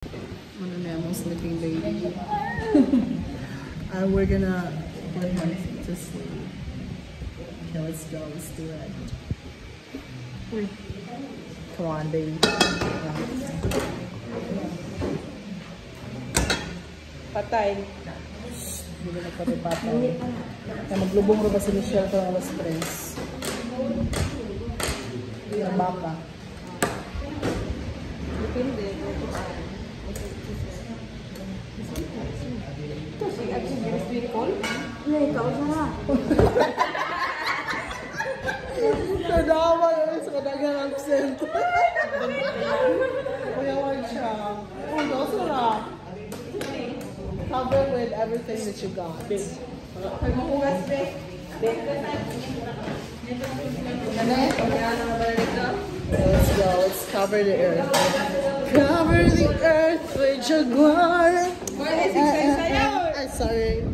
Ano na yung sleeping lady. And we're gonna put my feet to sleep. Okay, let's go. Let's do it. Come on, baby. Patay. Hindi na patay. Kaya maglubong rin ba si Michelle ito ng alas 3? Ang baka. Depende. Ito si Absent Very Sweet Call? Hindi, ikaw siya. Nadawa yun sa kadagang absent. Kuyawan siya. Oh, dosa na. Cover with everything that you got. Let's go. Let's cover the earth. Cover the earth with jaguar. Sorry.